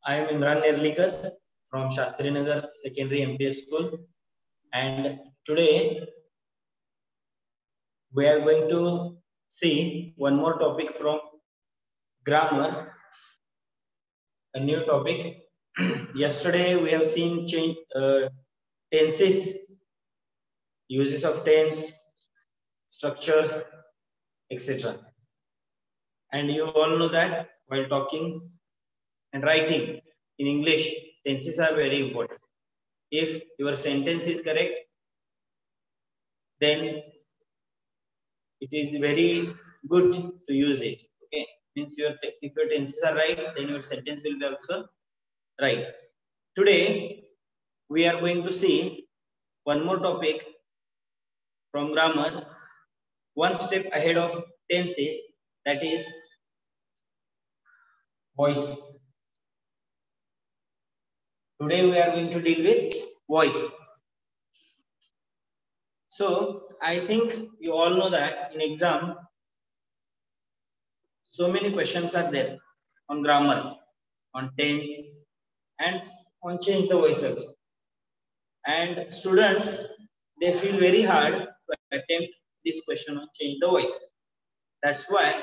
I am Imran Nerlikar from Shastri Nagar Secondary MPS School, and today we are going to see one more topic from grammar, a new topic. Yesterday we have seen tenses, uses of tense, structures, etc. And you all know that while talking and writing in English, tenses are very important. If your sentence is correct, then it is very good to use it. Okay, means if your tenses are right, then your sentence will be also right. Today we are going to see one more topic from grammar, one step ahead of tenses, that is voice. Today we are going to deal with voice. So I think you all know that in exam so many questions are there on grammar, on tense, and on change the voice also. And students, they feel very hard to attempt this question on change the voice. That's why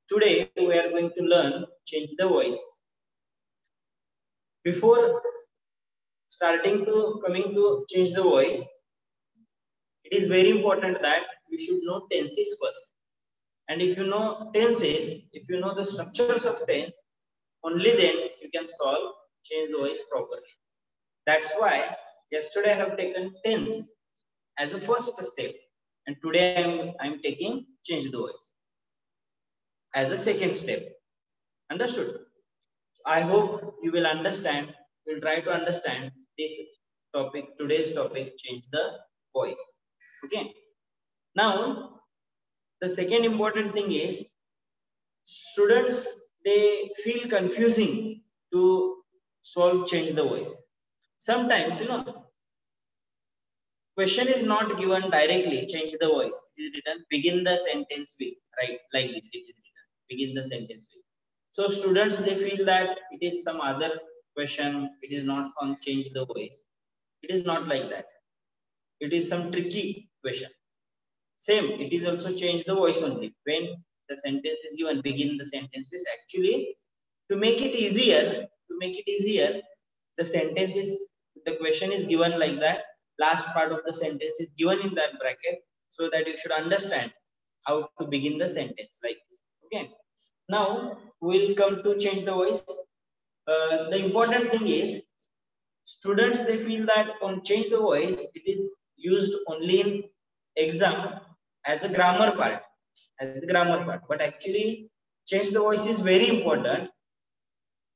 today we are going to learn change the voice. Before coming to change the voice, it is very important that you should know tenses first. And if you know tenses, if you know the structures of tense, only then you can solve change the voice properly. That's why yesterday I have taken tense as a first step, and today I'm taking change the voice as a second step. Understood? I hope you will understand. We'll try to understand this topic, today's topic, change the voice. Okay. Now, the second important thing is students, they feel confusing to solve change the voice. Sometimes, question is not given directly, change the voice. It is written, begin the sentence with, right? Like this, it is written, begin the sentence with. So students, they feel that it is some other question, it is not on change the voice. It is not like that. It is some tricky question. Same, it is also change the voice only. When the sentence is given, begin the sentence with, actually, to make it easier, the sentence is, the question is given like that. Last part of the sentence is given in that bracket, so that you should understand how to begin the sentence like this. Okay. Now we'll come to change the voice. The important thing is students, they feel that on change the voice, it is used only in exam as a grammar part, but actually change the voice is very important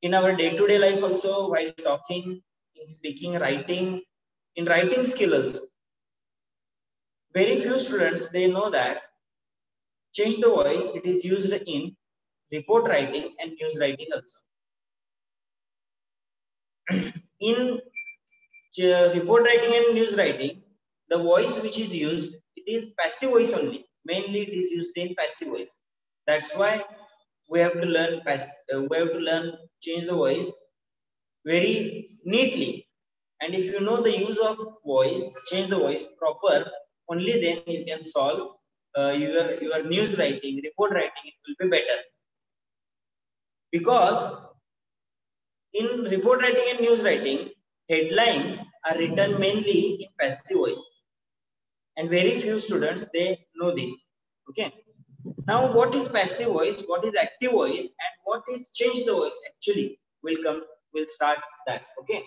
in our day-to-day life also, while talking, in speaking, writing, in writing skill also. Very few students, they know that change the voice, it is used in report writing and news writing also. In report writing and news writing, the voice which is used, it is passive voice only. Mainly it is used in passive voice. That's why we have to learn change the voice very neatly. And if you know the use of voice, change the voice proper, only then you can solve your news writing, report writing, it will be better. Because in report writing and news writing, headlines are written mainly in passive voice. And very few students, they know this. Okay. Now, what is passive voice? What is active voice? And what is change the voice? Actually, we'll start that. Okay.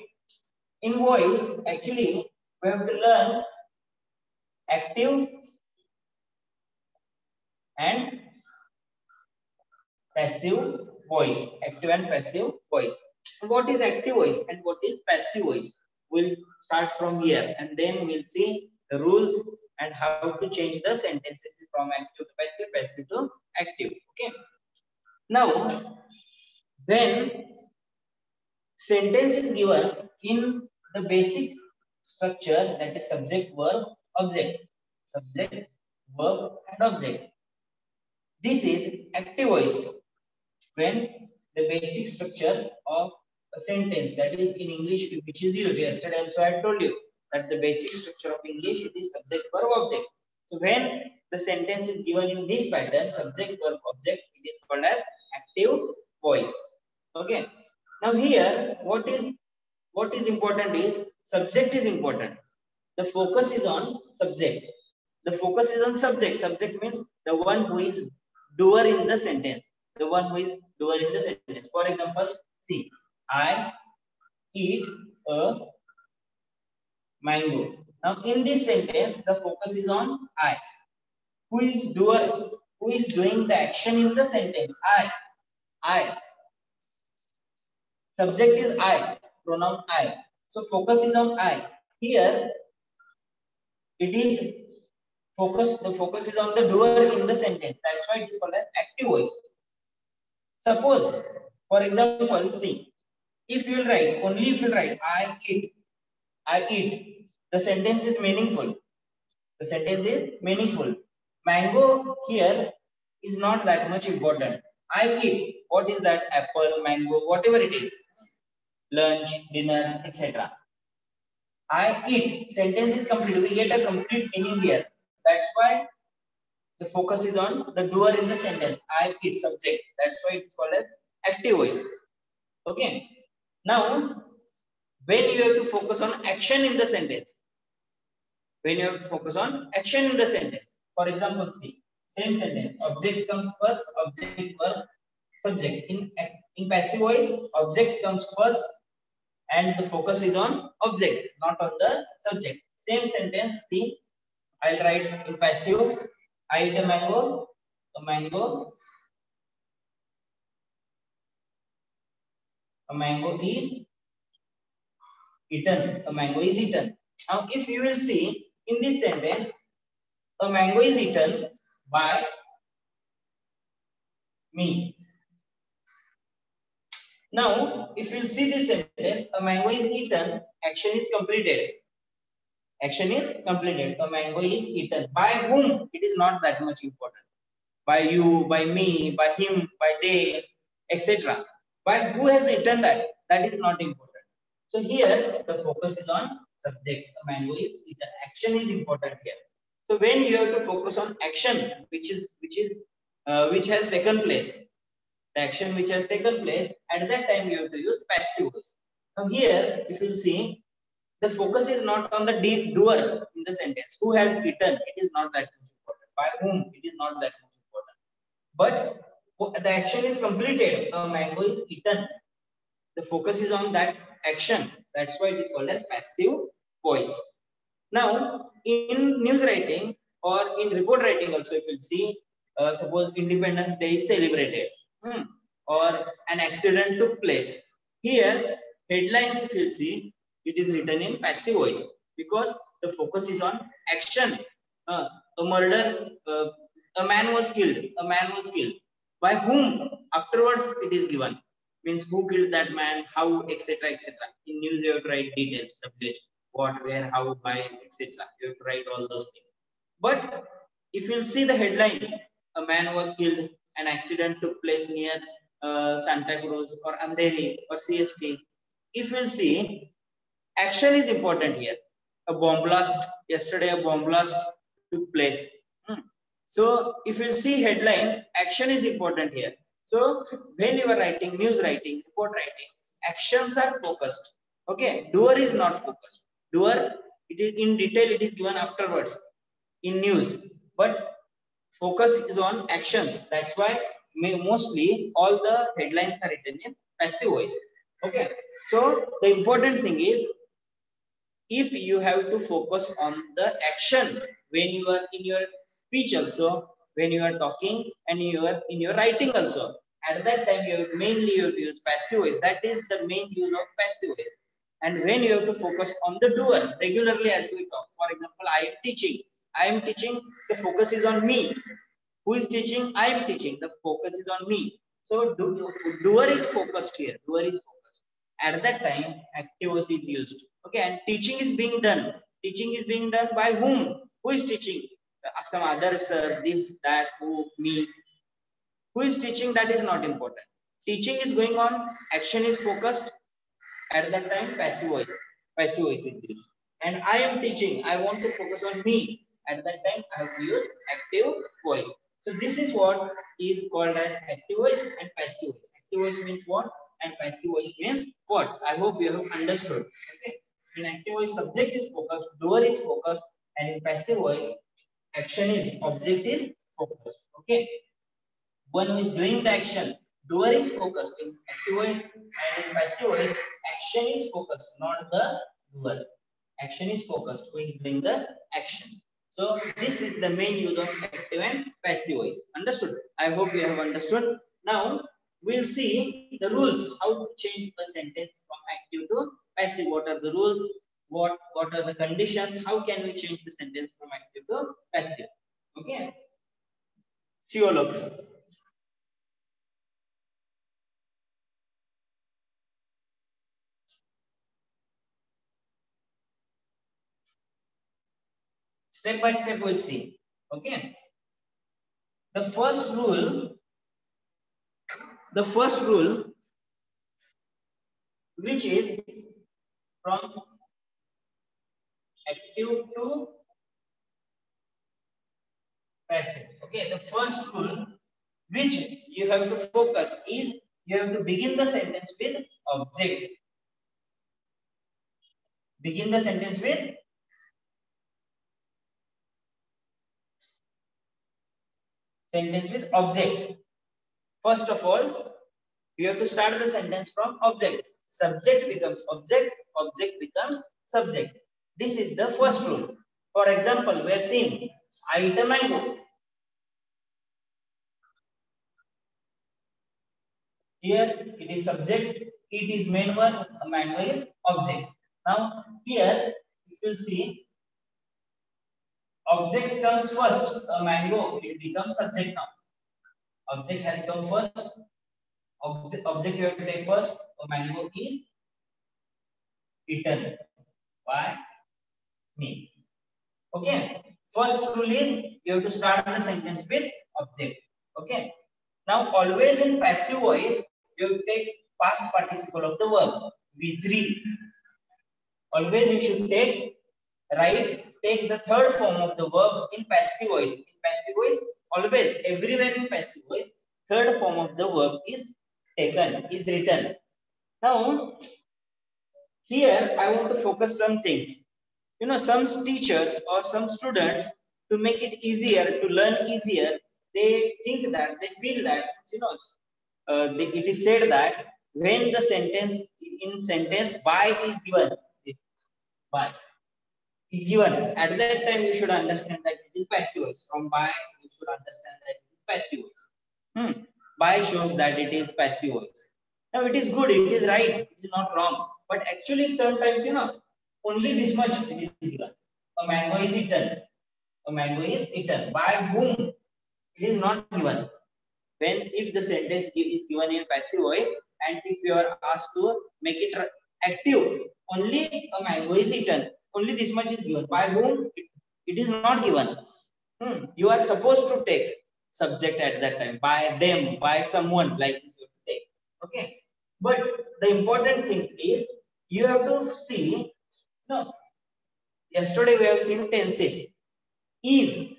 In voice, actually, we have to learn active and passive voice. Active and passive voice. What is active voice and what is passive voice? We'll start from here, and then we'll see the rules and how to change the sentences from active to passive, passive to active. Okay. Now, when sentence is given in the basic structure, that is subject, verb, object. Subject, verb, and object. This is active voice. When the basic structure of a a sentence that is in English which is used. Yesterday also I told you that the basic structure of English, it is subject, verb, object. So when the sentence is given in this pattern, subject, verb, object, it is called as active voice. Okay. Now here, what is important is subject is important. The focus is on subject. The focus is on subject. Subject means the one who is doer in the sentence. The one who is doer in the sentence. For example, see, I eat a mango. Now in this sentence, the focus is on I. Who is doer? Who is doing the action in the sentence? I. Subject is I. Pronoun I. So focus is on I. Here, it is focus. The focus is on the doer in the sentence. That's why it is called as active voice. Suppose, for example, see, if you write, only if you write, I eat, the sentence is meaningful. The sentence is meaningful. Mango here is not that much important. I eat, what is that? Apple, mango, whatever it is. Lunch, dinner, etc. I eat, sentence is complete. We get a complete meaning here. That's why the focus is on the doer in the sentence. I eat, subject. That's why it's called as active voice. Okay. Now, when you have to focus on action in the sentence, when you have to focus on action in the sentence. For example, see, same sentence. Object comes first, object, verb, subject. In passive voice, object comes first, and the focus is on object, not on the subject. Same sentence, see, I'll write in passive, I eat a mango is eaten, a mango is eaten. Now, if you will see, in this sentence, a mango is eaten by me. Now, if you see this sentence, a mango is eaten, action is completed. Action is completed. A mango is eaten. By whom? It is not that much important. By you, by me, by him, by they, etc. By who has eaten that? That is not important. So here, the focus is on subject. A mango is eaten. Action is important here. So when you have to focus on action, which has taken place, the action which has taken place, at that time you have to use passive voice. Now here, if you see, the focus is not on the doer in the sentence. Who has eaten? It is not that much important. By whom? It is not that much important. But the action is completed. A mango is eaten. The focus is on that action. That's why it is called as passive voice. Now, in news writing or in report writing also, if you see, suppose Independence Day is celebrated, or an accident took place. Here, headlines, if you see, it is written in passive voice because the focus is on action. A murder, a man was killed. A man was killed. By whom? Afterwards, it is given. Means who killed that man, how, etc., etc. In news, you have to write details, WH, what, where, how, why, etc. You have to write all those things. But if you'll see the headline, a man was killed, an accident took place near Santa Cruz or Andheri or CST. If you'll see, action is important here. A bomb blast, yesterday a bomb blast took place. So if you'll see headline, action is important here. So when you are writing, news writing, report writing, actions are focused. Okay, doer is not focused. Doer, it is in detail, it is given afterwards in news. But focus is on actions. That's why mostly all the headlines are written in passive voice. Okay, so the important thing is, if you have to focus on the action when you are in your speech also, when you are talking and you are in your writing also, at that time you have mainly you have to use passive voice. That is the main use of passive voice. And when you have to focus on the doer regularly, as we talk, for example, I am teaching, the focus is on me. Who is teaching? I am teaching, the focus is on me. So doer is focused here. Doer is focused. At that time, active voice is used. Okay, and teaching is being done. Teaching is being done by whom? Who is teaching? Some other sir, this, that, who, me. Who is teaching? That is not important. Teaching is going on. Action is focused. At that time, passive voice is used. And I am teaching, I want to focus on me. At that time, I have to use active voice. So this is what is called as active voice and passive voice. Active voice means what? And passive voice means what? I hope you have understood. Okay. In active voice, subject is focused, doer is focused, and in passive voice, action is object is focused. Okay. One who is doing the action, doer is focused. In active voice and in passive voice, action is focused, not the doer. Action is focused, who is doing the action. So this is the main use of active and passive voice. Understood? I hope you have understood. Now we'll see the rules, how to change a sentence from active to passive. What are the rules? What are the conditions? How can we change the sentence from active to passive? Okay. See all of you. Step by step we'll see. Okay. The first rule which is from active to passive. Okay, the first rule which you have to focus is you have to begin the sentence with object. Begin the sentence with object. First of all, you have to start the sentence from object. Subject becomes object, object becomes subject. This is the first rule. For example, we have seen I eat a mango. Here it is subject, it is main verb, a mango is object. Now here you will see object comes first, a mango, it becomes subject now. Object has come first, object you have to take first, a mango is eaten by me. Okay. First rule is you have to start the sentence with object. Okay. Now always in passive voice you have to take past participle of the verb V3. Always you should take the third form of the verb in passive voice. In passive voice, always everywhere in passive voice, third form of the verb is taken, is written. Now here I want to focus some things. You know, some teachers or some students, to make it easier, to learn easier, they think that, they feel that, you know, it is said that when the sentence, in sentence by is given, by is given, at that time you should understand that it is passive voice. From by you should understand that it is passive voice. By shows that it is passive voice. Now it is good, it is right, it is not wrong. But actually sometimes, you know, only this much it is given. A mango is eaten. A mango is eaten. By whom? It is not given. When if the sentence is given in passive voice and if you are asked to make it active, only a mango is eaten. Only this much is given. By whom? It is not given. You are supposed to take subject at that time. By them, by someone, like this you have to take. Okay. But the important thing is you have to see. No. Yesterday we have seen tenses. Is.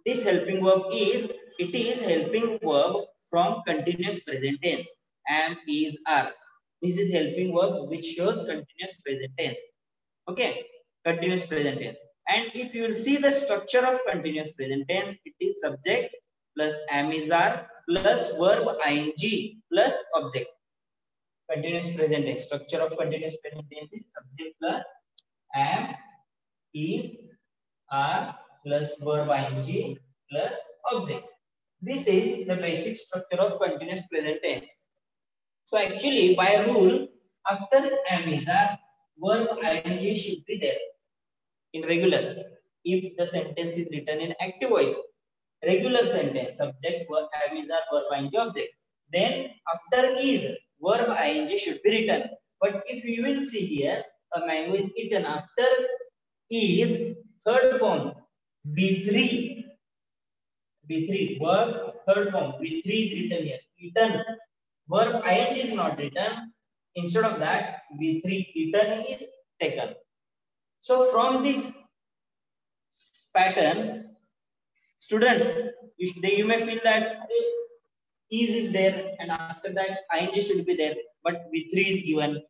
This helping verb is. It is helping verb from continuous present tense. Am, is, are. This is helping verb which shows continuous present tense. Okay. Continuous present tense. And if you will see the structure of continuous present tense, it is subject plus am, is, are plus verb ing plus object. Continuous present tense. Structure of continuous present tense is subject plus am, is, are plus verb ing plus object. This is the basic structure of continuous present tense. So actually, by rule, after am, is, are, verb ing should be there in regular. If the sentence is written in active voice, regular sentence, subject, verb, am, is, are, verb ing, object. Then after is, verb ing should be written. But if you will see here, a mango is eaten. After is, third form, B3. B3, verb, third form, B3 is written here. Eaten. Verb ing is not written. Instead of that, V3 eaten is taken. So from this pattern, students, you may feel that is there, and after that ing should be there, but V3 is given.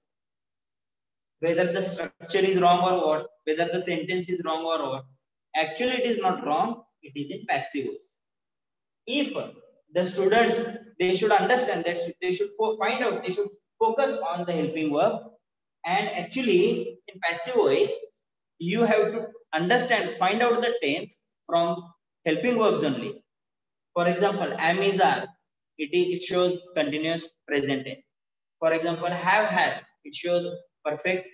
Whether the structure is wrong or what, whether the sentence is wrong or what. Actually, it is not wrong. It is in passive voice. If the students, they should understand that they should find out, they should focus on the helping verb. And actually, in passive voice, you have to understand, find out the tense from helping verbs only. For example, am is are, it shows continuous present tense. For example, have has, it shows perfect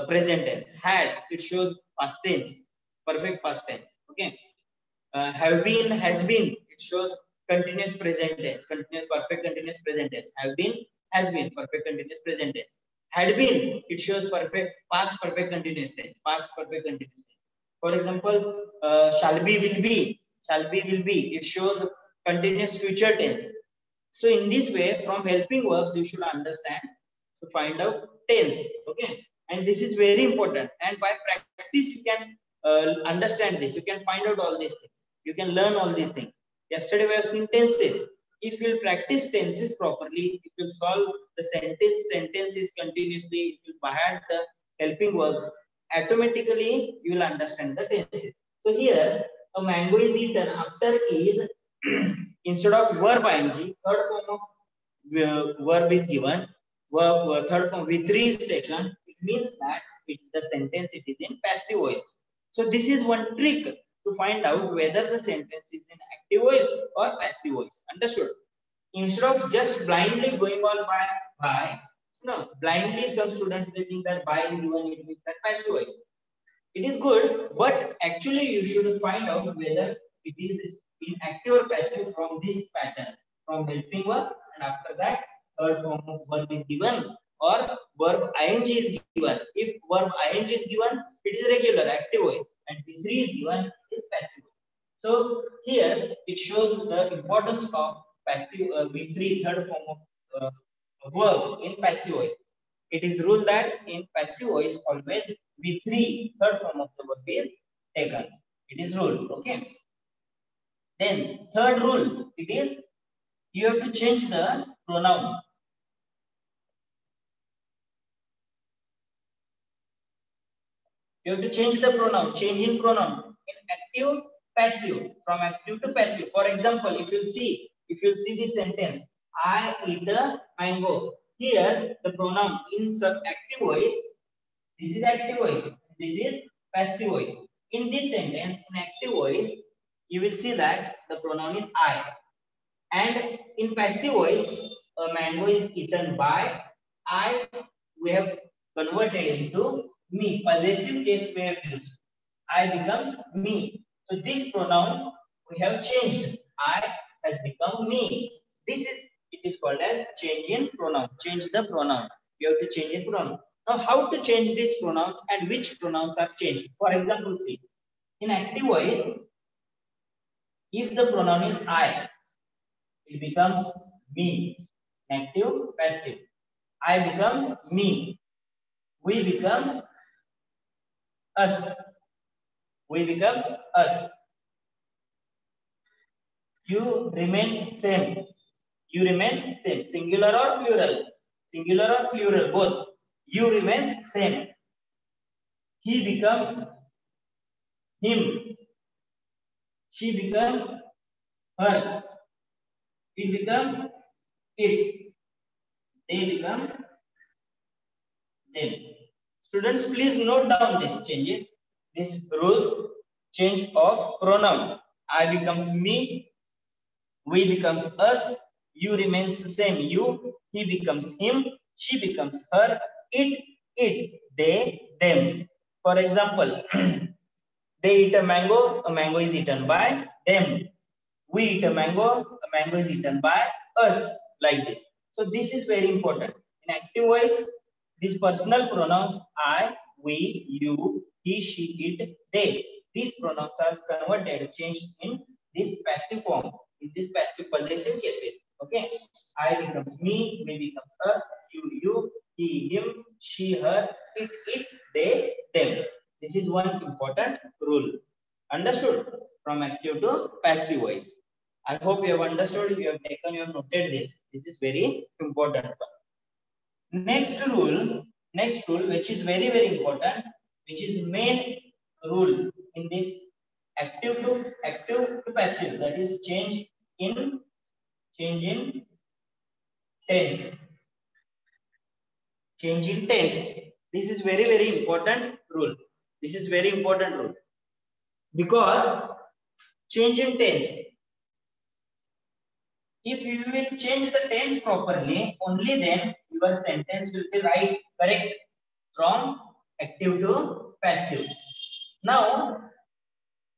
present tense. Had, it shows past tense, perfect past tense. Okay. Have been, has been, it shows continuous present tense, perfect continuous present tense. Have been, has been, perfect continuous present tense. Had been, it shows perfect past perfect continuous tense, past perfect continuous tense. For example, shall be, will be, it shows continuous future tense. So in this way, from helping verbs, you should understand to find out tense. Okay, and this is very important. And by practice, you can understand this. You can find out all these things. You can learn all these things. Yesterday, we have seen tenses. If you will practice tenses properly, if you solve the sentences continuously, if you add the helping verbs, automatically you will understand the tenses. So here, a mango is eaten after is instead of verb ing, third form of verb is given. Verb third form V3 is taken. It means that the sentence it is in passive voice. So this is one trick to find out whether the sentence is in active voice or passive voice. Understood? Instead of just blindly going on by, no, blindly some students they think that by is given, it means that passive voice. It is good, but actually you should find out whether it is in active or passive from this pattern, from helping verb, and after that third form of verb is given or verb ing is given. If verb ing is given, it is regular active voice, and V3 is given, is passive voice. So here it shows the importance of passive V3 third form of verb in passive voice. It is rule that in passive voice always V3 third form of the verb is taken. It is rule. Okay. Then third rule, it is you have to change the pronoun. You have to change the pronoun, change in pronoun in active, passive, from active to passive. For example, if you see this sentence, I eat a mango. Here, the pronoun in active voice, this is active voice, this is passive voice. In this sentence, in active voice, you will see that the pronoun is I. And in passive voice, a mango is eaten by I. We have converted into me. Possessive case we have used. I becomes me. So this pronoun we have changed. I has become me. It is called as change in pronoun. Change the pronoun. You have to change in pronoun. Now, how to change these pronouns and which pronouns are changed? For example, see, in active voice, if the pronoun is I, it becomes me. Active, passive. I becomes me. We becomes us. We becomes us. You remains same. You remains same. Singular or plural? Singular or plural? Both. You remains same. He becomes him. She becomes her. It becomes it. They becomes them. Students, please note down these changes. These rules, change of pronoun. I becomes me. We becomes us. You remains the same. You. He becomes him. She becomes her. It. They. Them. For example, they eat a mango is eaten by them. We eat a mango is eaten by us, like this. So this is very important. In active voice, these personal pronouns I, we, you, he, she, it, they. These pronouns are converted, changed in this passive form, in this passive possessive cases. Okay. I becomes me, we becomes us, you, he, him, she, her, it, they, them. This is one important rule. Understood? From active to passive voice. I hope you have understood, you have taken, you have noted this. This is very important. Next rule, which is very, very important, which is main rule in this active to passive, that is change in tense. Change in tense. This is very, very important rule. This is very important rule. Because change in tense, if you will change the tense properly, only then your sentence will be right, correct, from active to passive. Now,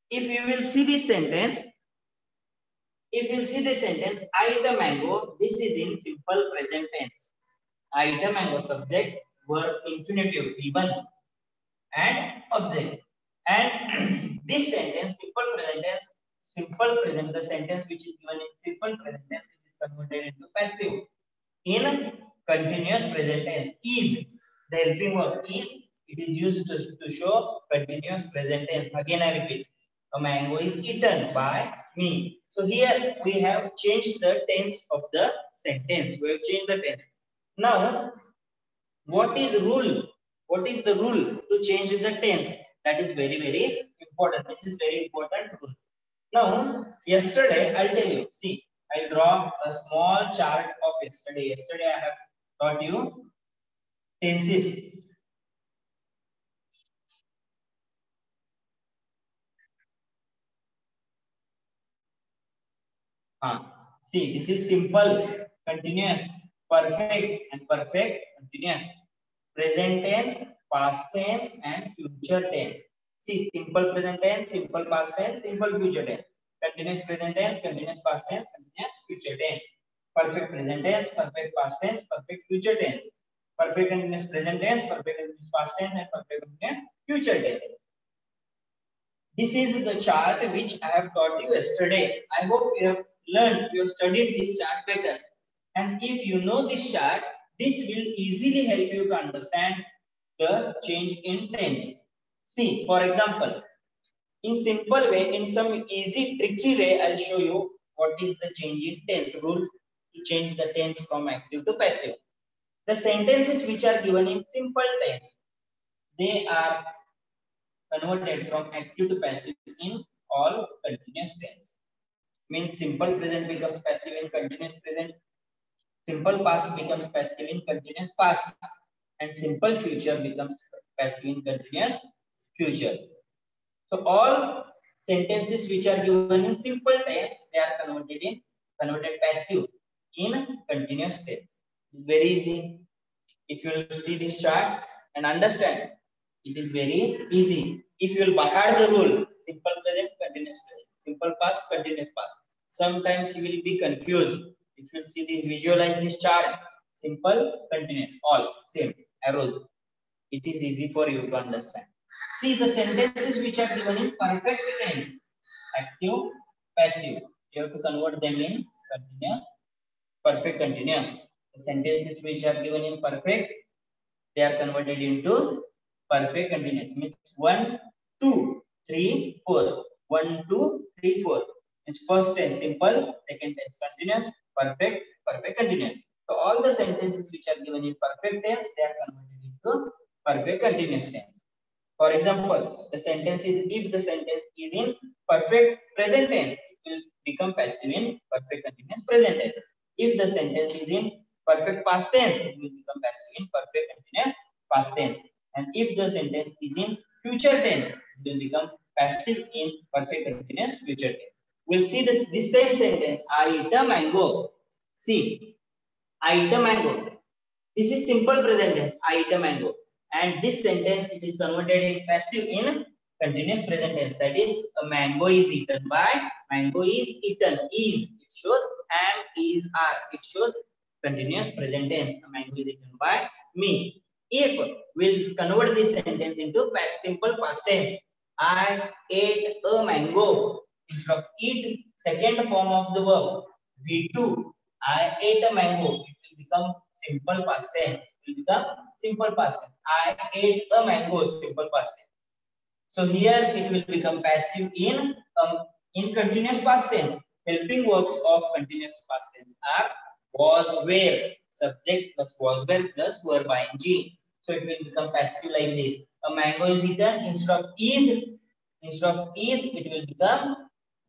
if you will see this sentence, I eat a mango, this is in simple present tense. I eat a mango, subject, verb, infinitive, given, and object. And this sentence, simple present, the sentence which is given in simple present tense is converted into passive. In continuous present tense, is the helping verb is, it is used to show continuous present tense. Again, I repeat, a mango is eaten by me. So here we have changed the tense of the sentence. We have changed the tense. Now, what is rule? What is the rule to change the tense? That is very, very important. This is very important rule. Now, yesterday, I'll tell you. See, I'll draw a small chart of yesterday. Yesterday, I have taught you tenses. See, this is simple, continuous, perfect, and perfect, continuous. Present tense, past tense, and future tense. See, simple present tense, simple past tense, simple future tense. Continuous present tense, continuous past tense, continuous future tense. Perfect present tense, perfect past tense, perfect future tense. Perfect continuous present tense, perfect continuous past tense, and perfect continuous future tense. This is the chart which I have taught you yesterday. I hope you have learned, you have studied this chart better. And if you know this chart, this will easily help you to understand the change in tense. See, for example, in simple way, in some easy, tricky way, I'll show you what is the change in tense rule to change the tense from active to passive. The sentences which are given in simple tense, they are converted from active to passive in all continuous tense. Means simple present becomes passive in continuous present. Simple past becomes passive in continuous past, and simple future becomes passive in continuous future. So all sentences which are given in simple tense, they are converted passive in continuous tense. It's very easy. If you will see this chart and understand, it is very easy. If you will by heart the rule, simple present, continuous present, simple past, continuous past. Sometimes you will be confused. If you see this, visualize this chart, simple, continuous, all same arrows. It is easy for you to understand. See the sentences which are given in perfect tense, active, passive. You have to convert them in continuous, perfect, continuous. The sentences which are given in perfect, they are converted into perfect continuous. Means 1, 2, 3, 4. 1, 2, 3, 4. It's first tense simple, second tense continuous, perfect, perfect continuous. So all the sentences which are given in perfect tense, they are converted into perfect continuous tense. For example, the sentence is, if the sentence is in perfect present tense, it will become passive in perfect continuous present tense. If the sentence is in perfect past tense, it will become passive in perfect continuous past tense. And if the sentence is in future tense, it will become passive in perfect continuous future tense. We'll see this same sentence, I eat a mango. See, I eat a mango. This is simple present tense, I eat a mango. And this sentence, it is converted in passive in continuous present tense. That is, a mango is eaten by, mango is eaten, is. It shows am, is, are. It shows continuous present tense. A mango is eaten by me. If we'll convert this sentence into simple past tense, I ate a mango. Instead of eat, second form of the verb, V2. I ate a mango. It will become simple past tense. will become simple past tense. I ate a mango, simple past tense. So here it will become passive in continuous past tense. Helping verbs of continuous past tense are was, were, subject plus was, were plus verb ing. So it will become passive like this. A mango is eaten instead of is. Instead of is, it will become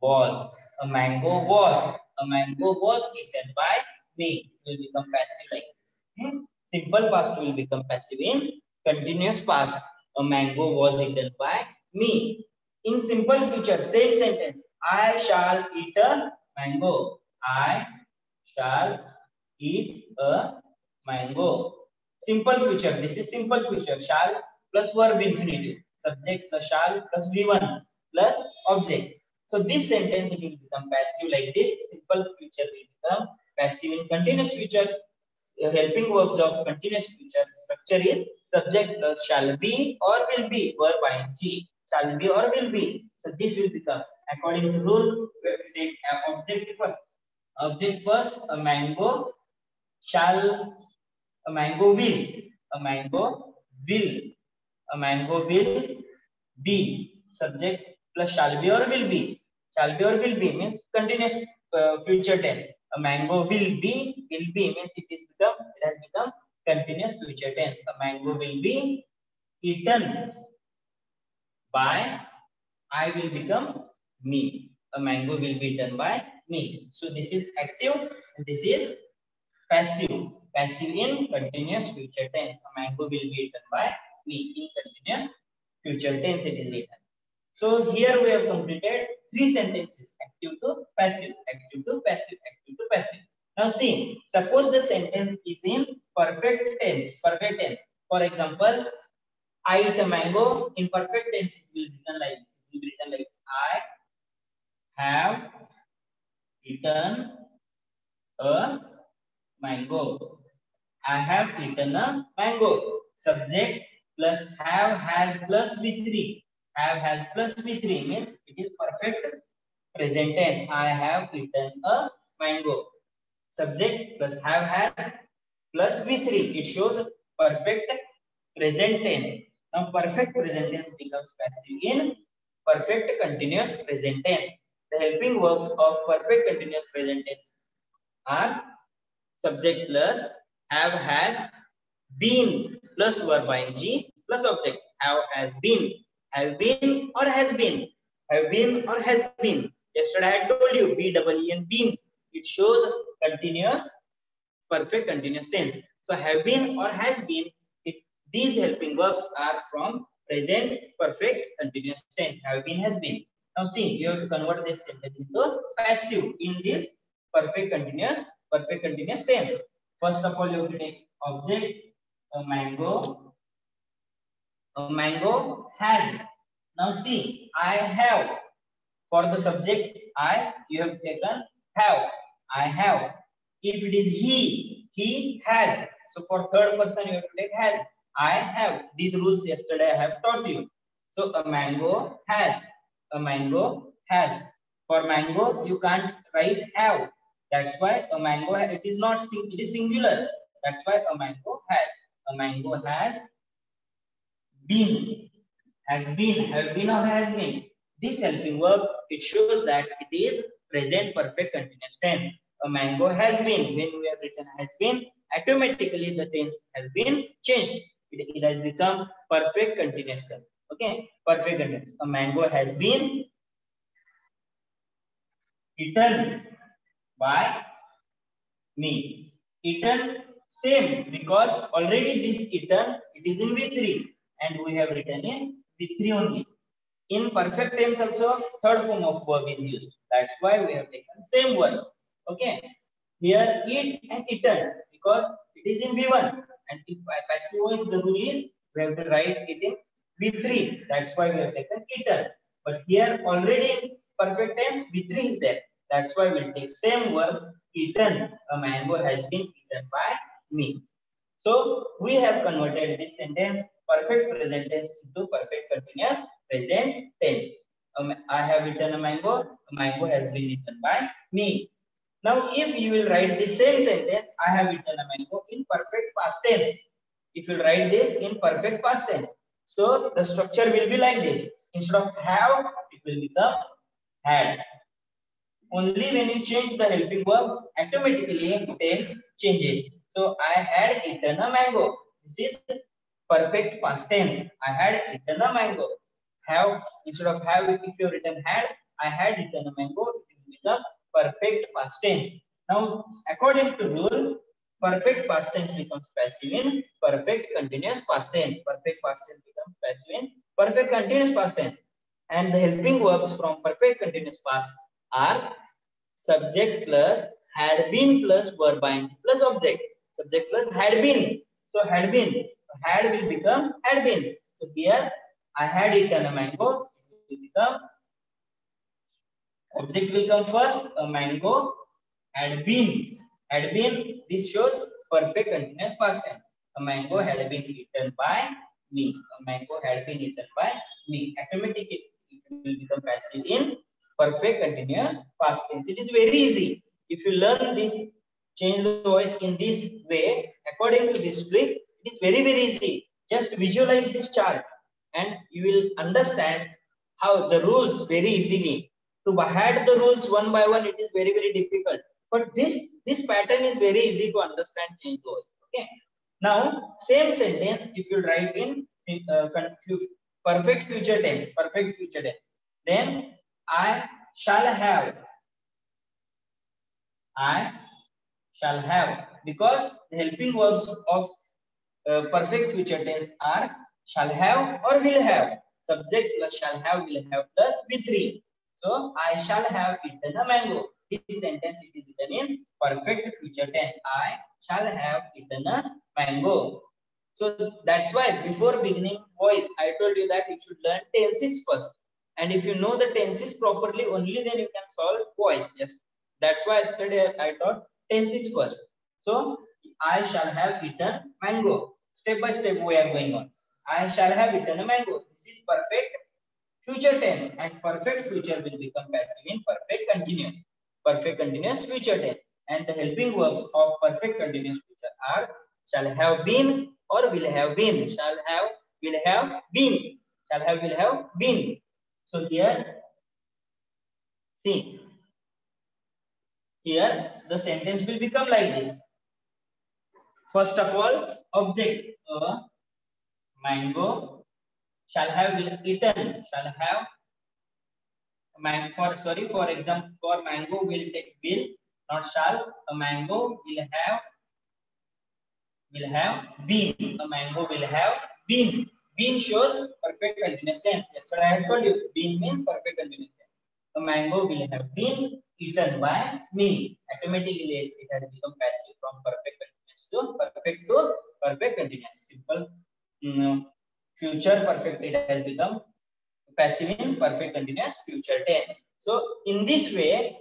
was. A mango was. A mango was eaten by me. It will become passive like this. Simple past will become passive in continuous past. A mango was eaten by me. In simple future, same sentence. I shall eat a mango. I shall eat a mango. Simple future. This is simple future. Shall plus verb infinitive. Subject plus shall plus V1 plus object. So this sentence it will become passive like this. Simple future will become passive in continuous future. Helping verbs of continuous future structure is subject plus shall be or will be, verb ing, shall be or will be. So this will become, according to rule, we have to take object first. Object first, a mango shall, a mango will, a mango will, a mango will be. Subject plus shall be or will be. Shall be or will be means continuous future tense. A mango will be means it has become continuous future tense. A mango will be eaten by, I will become me. A mango will be eaten by me. So this is active and this is passive. Passive in continuous future tense. A mango will be eaten by me. In continuous future tense it is written. So here we have completed 3 sentences, active to passive, active to passive, active to passive. Now see, suppose the sentence is in perfect tense, perfect tense. For example, I eat a mango. In perfect tense it will be written like this. It will be written like this. I have eaten a mango. I have eaten a mango. Subject plus have, has plus V3. Have, has plus V3 means it is perfect present tense. I have eaten a mango. Subject plus have, has plus V3. It shows perfect present tense. Now perfect present tense becomes passive in perfect continuous present tense. The helping verbs of perfect continuous present tense are subject plus have, has been plus verb ing plus object. Have been or has been, have been or has been. Yesterday I had told you BEEN been. It shows continuous perfect continuous tense. So have been or has been. These helping verbs are from present perfect continuous tense. Have been, has been. Now see, you have to convert this sentence into passive in this perfect continuous tense. First of all, you have to take object, a mango. A mango has. Now see, I have. For the subject I, you have taken have. I have. If it is he has. So for third person, you have to take has. I have. These rules yesterday I have taught you. So a mango has. A mango has. For mango, you can't write have. That's why a mango, it is not, it is singular. That's why a mango has. A mango has been. Has been. Have been or has been. This helping verb, it shows that it is present perfect continuous tense. A mango has been. When we have written has been, automatically the tense has been changed. It has become perfect continuous tense. Okay, perfect continuous. A mango has been eaten by me. Eaten, same, because already this eaten, it is in V3 and we have written in V3 only. In perfect tense also, third form of verb is used. That's why we have taken same word. Okay. Here, eat and eaten, because it is in V1. And if passive voice, the rule is we have to write it in V3. That's why we have taken eaten. But here, already perfect tense, V3 is there. That's why we'll take same verb, eaten. A mango has been eaten by me. So we have converted this sentence perfect present tense into perfect continuous present tense. I have eaten a mango has been eaten by me. Now if you will write the same sentence, I have eaten a mango in perfect past tense. if you write this in perfect past tense. So the structure will be like this. Instead of have, it will become had. Only when you change the helping verb, automatically tense changes. So I had eaten a mango. This is perfect past tense. I had eaten a mango. Have, instead of have, if you written had, I had eaten a mango, it will become perfect past tense. Now, according to rule, perfect past tense becomes passive in perfect continuous past tense. Perfect past tense becomes passive in perfect continuous past tense. And the helping verbs from perfect continuous past are subject plus had been plus verb ing plus object. Subject plus had been. So had been. Had will become had been. So here I had eaten a mango. It will become object will come first. A mango had been. Had been. This shows perfect continuous past tense. A mango had been eaten by me. A mango had been eaten by me. Automatically it will become passive in perfect continuous past tense. It is very easy. If you learn this, change the voice in this way, according to this trick, it is very, very easy. Just visualize this chart and you will understand how the rules very easily. To add the rules one by one, it is very, very difficult. But this pattern is very easy to understand, change the voice. Okay. Now, same sentence, if you write in perfect future tense, then I shall have. I shall have, because the helping verbs of perfect future tense are shall have or will have. Subject plus shall have, will have plus V3. So I shall have eaten a mango. This sentence it is written in perfect future tense. I shall have eaten a mango. So that's why before beginning voice, I told you that you should learn tenses first. And if you know the tenses properly, only then you can solve voice. Yes. That's why yesterday I taught tenses first. So I shall have eaten mango. Step by step we are going on. I shall have eaten a mango. This is perfect future tense, and perfect future will become passive in perfect continuous. Perfect continuous future tense. And the helping verbs of perfect continuous future are shall have been or will have been. Shall have, will have been. Shall have, will have been. So here, see, here the sentence will become like this. First of all, object, mango, shall have, will eaten, shall have, for example, for mango will take will, not shall. A mango will have been. A mango will have been. Been shows perfect continuous tense. Yesterday I had told you, been means perfect continuous tense. A mango will have been eaten by me. Automatically it has become passive from perfect continuous to perfect continuous. Simple future perfect, it has become passive in perfect continuous future tense. So in this way,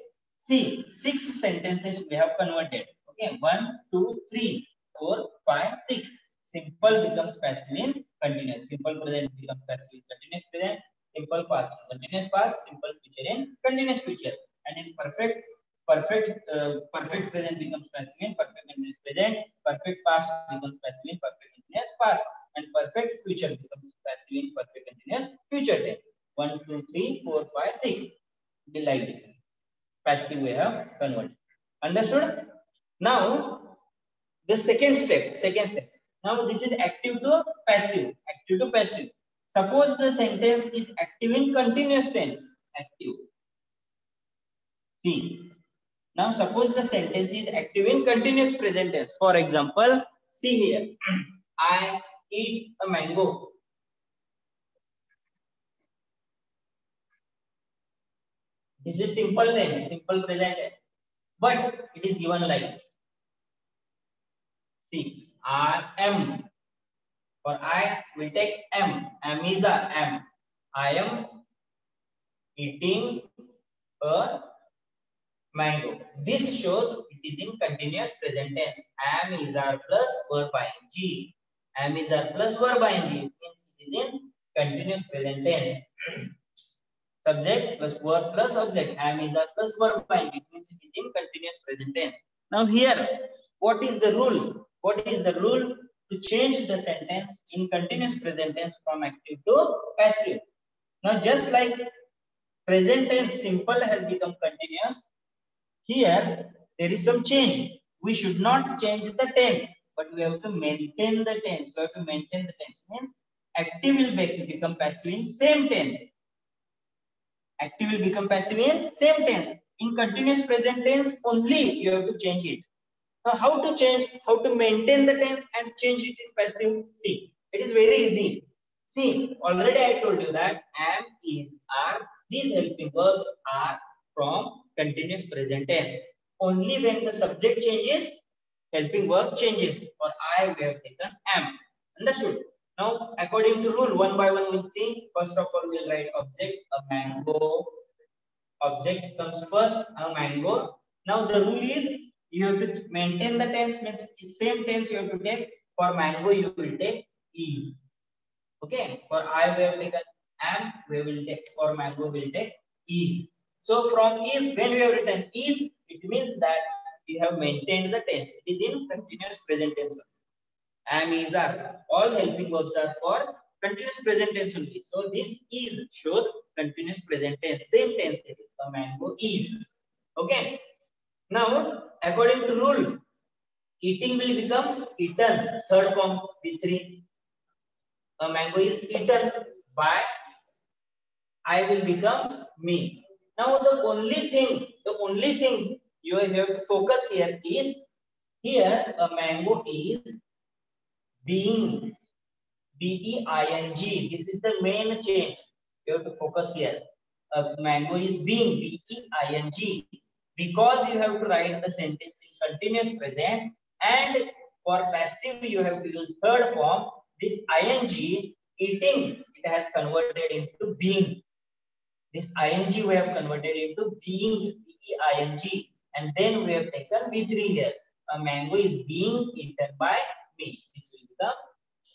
see, 6 sentences we have converted. Okay, 1, 2, 3, 4, 5, 6. Simple becomes passive in continuous. Simple present becomes passive in continuous present. Simple past in continuous past. Simple future in continuous future. And in perfect present becomes passive in perfect continuous present. Perfect past becomes passive in perfect continuous past. And perfect future becomes passive in perfect continuous future tense. 1, 2, 3, 4, 5, 6. Be like this. Passive we have converted. Understood? Now, the second step. Now, this is active to passive. Active to passive. Suppose the sentence is active in continuous tense. Active. See. Now, suppose the sentence is active in continuous present tense. For example, see here. I eat a mango. This is simple tense, simple present tense. But it is given like this. See, I am. For I will take am. Am is a am. I am eating a mango. This shows it is in continuous present tense. Am is our plus verb ing. Am is our plus verb ing. It means it is in continuous present tense. Subject plus verb plus object. Am is our plus verb ing. It means it is in continuous present tense. Now here, what is the rule? What is the rule? to change the sentence in continuous present tense from active to passive. Now, just like present tense simple has become continuous, here there is some change. We should not change the tense, but we have to maintain the tense. We have to maintain the tense. Means active will become passive in same tense. Active will become passive in same tense. In continuous present tense only you have to change it. Now, how to change? How to maintain the tense and change it in passive? See, it is very easy. See, already I told you that am, is, are, these helping verbs are from continuous present tense. Only when the subject changes, helping verb changes. For I, we have taken am. Understood? Now, according to rule, one by one we'll see. First of all, we'll write object, a mango. Object comes first, a mango. Now, the rule is you have to maintain the tense, means same tense you have to take. For mango, you will take is. Okay. For I, we have taken am, we will take. For mango, we will take is. So, from if, when we have written is, it means that you have maintained the tense. It is in continuous present tense. Am, is, are. All helping verbs are for continuous present tense only. So, this is shows continuous present tense. Same tense. A mango is. Okay. Now, according to rule, eating will become eaten. Third form, B3. A mango is eaten by I will become me. Now, the only thing you have to focus here is here a mango is being. B-E-I-N-G. This is the main change. You have to focus here. A mango is being. B-E-I-N-G. Because you have to write the sentence in continuous present, and for passive you have to use third form. This ing, eating, it has converted into being. This ing we have converted into being, B-E-I-N-G, and then we have taken B3 here. A mango is being eaten by me. This will become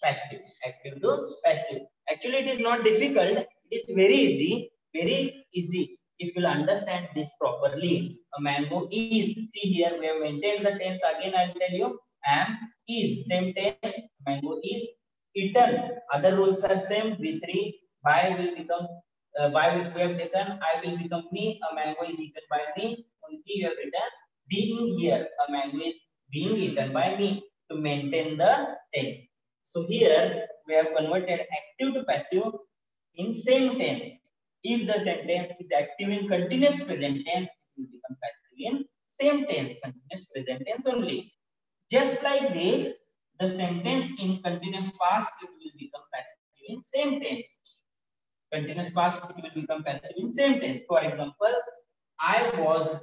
passive. Active to passive. Actually, it is not difficult. It is very easy. Very easy. If you will understand this properly. A mango is. See here, we have maintained the tense. Again, I will tell you. Am, is. Same tense. Mango is eaten. Other rules are same. B3. By will become. By we have taken. I will become me. A mango is eaten by me. Only you have written being here. A mango is being eaten by me. To maintain the tense. So here we have converted active to passive in same tense. If the sentence is active in continuous present tense, it will become passive in same tense, continuous present tense only. Just like this, the sentence in continuous past, it will become passive in same tense. Continuous past, it will become passive in same tense. For example, I was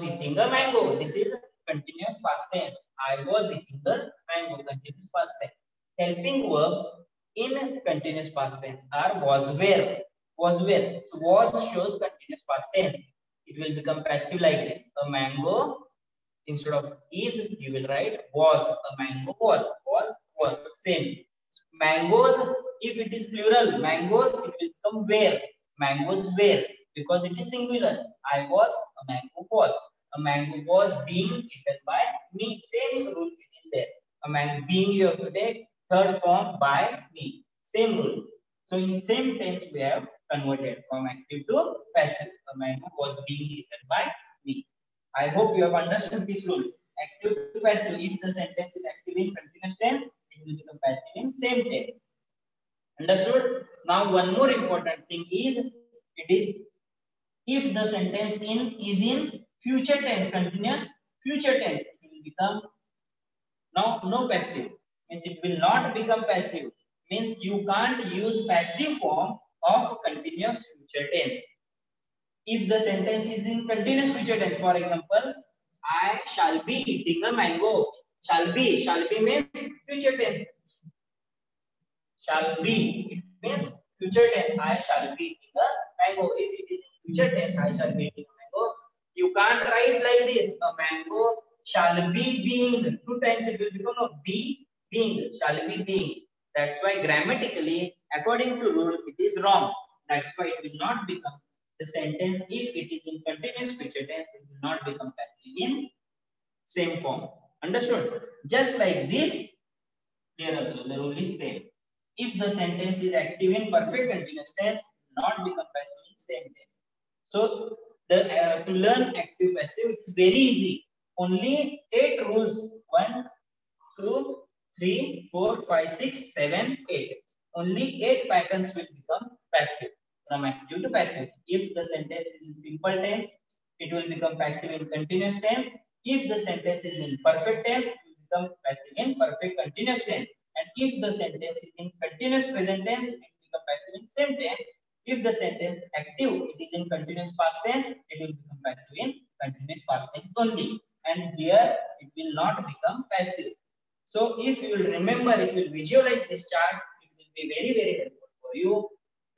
eating a mango. This is continuous past tense. I was eating the mango, continuous past tense. Helping verbs in continuous past tense are was, were. Was, were. So was shows continuous past tense. It will become passive like this. A mango, instead of is, you will write was. A mango was. Was. Same. Mangoes, if it is plural, mangoes, it will become were. Mangoes were. Because it is singular. I was, a mango was. A mango was being eaten by me. Same rule it is there. A mango being, you have to take third form by me. Same rule. So in same tense we have converted from active to passive. A mango was being eaten by me. I hope you have understood this rule. Active to passive. If the sentence is active in continuous tense, it will become passive in same tense. Understood? Now one more important thing is, it is if the sentence is in future tense, continuous future tense, it will become no passive. Means it will not become passive. Means you can't use passive form of continuous future tense. If the sentence is in continuous future tense, for example, I shall be eating a mango. Shall be means future tense. Shall be, it means future tense. I shall be eating a mango. If it is in future tense, I shall be eating a mango. You can't write like this. A mango shall be being. Two times it will become a be being. Shall be being. That's why grammatically, according to rule, it is wrong. That's why it will not become the sentence. If it is in continuous future tense, it will not become passive in same form. Understood? Just like this, here also the rule is same. If the sentence is active in perfect continuous tense, not become passive in same tense. So the to learn active passive is very easy. Only 8 rules. 1, 2, 3, 4, 5, 6, 7, 8. Only 8 patterns will become passive from active to passive. If the sentence is in simple tense, it will become passive in continuous tense. If the sentence is in perfect tense, it will become passive in perfect continuous tense. And if the sentence is in continuous present tense, it will become passive in same tense. If the sentence active, it is in continuous past tense, it will become passive in continuous past tense only. And here it will not become passive. So if you will remember, if you will visualize this chart, it will be very, very helpful for you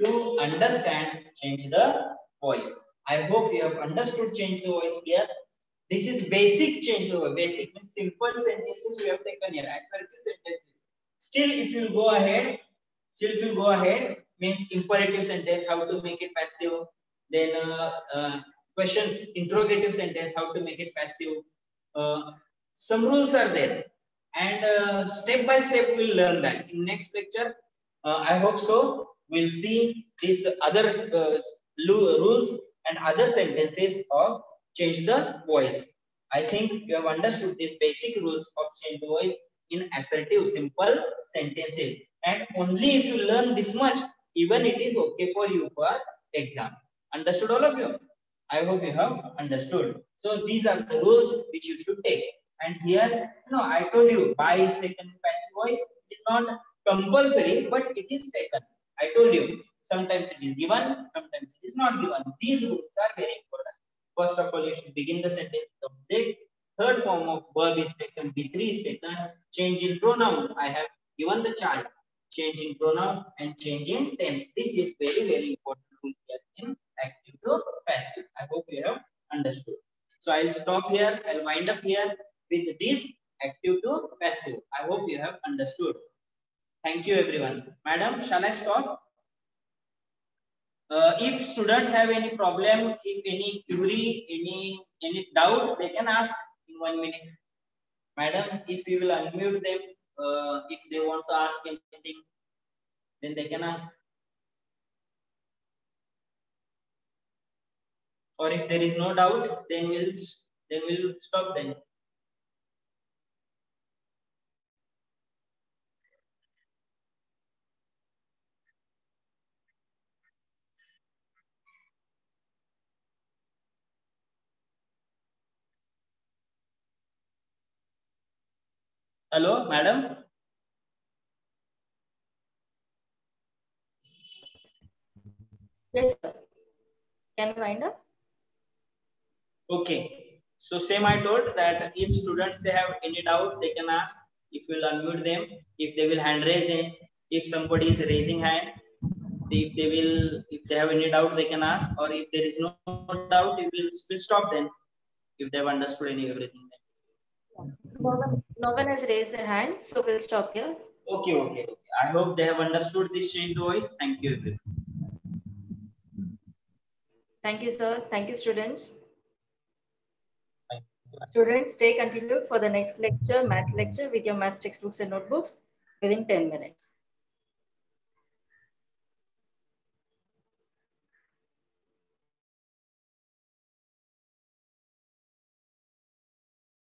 to understand change the voice. I hope you have understood change the voice here. This is basic change the voice. Basic means simple sentences we have taken here. Assertive sentences. Still, if you go ahead, means imperative sentence, how to make it passive. Then questions, interrogative sentence, how to make it passive. Some rules are there, and step by step we'll learn that in next lecture. I hope so. We'll see these other rules and other sentences of change the voice. I think you have understood these basic rules of change the voice in assertive simple sentences, and only if you learn this much, even it is okay for you for exam. Understood all of you? I hope you have understood. So these are the rules which you should take. And here, I told you, by is taken in passive voice. It is not compulsory, but it is taken. I told you, sometimes it is given, sometimes it is not given. These rules are very important. First of all, you should begin the sentence with object. Third form of verb is taken, B3 is taken. Change in pronoun, I have given the chart. Change in pronoun and change in tense. This is very, very important rule here in active to passive. I hope you have understood. So I'll stop here. I'll wind up here with this active to passive. I hope you have understood. Thank you, everyone. Madam, shall I stop? If students have any problem, if any query, any doubt, they can ask in 1 minute. Madam, if you will unmute them, if they want to ask anything, then they can ask. Or if there is no doubt, then we'll stop then. Hello, madam. Yes, sir. Can we wind up? Okay. So same I told that if students they have any doubt, they can ask. If we'll unmute them, if they will hand raise in, if somebody is raising hand, if they have any doubt, they can ask. Or if there is no doubt, we'll stop them. If they have understood everything. No one has raised their hand, so we'll stop here. Okay. I hope they have understood this change the voice. Thank you, everyone. Thank you, sir. Thank you, students. Thank you. Students, stay continued for the next lecture, math lecture, with your math textbooks and notebooks within 10 minutes.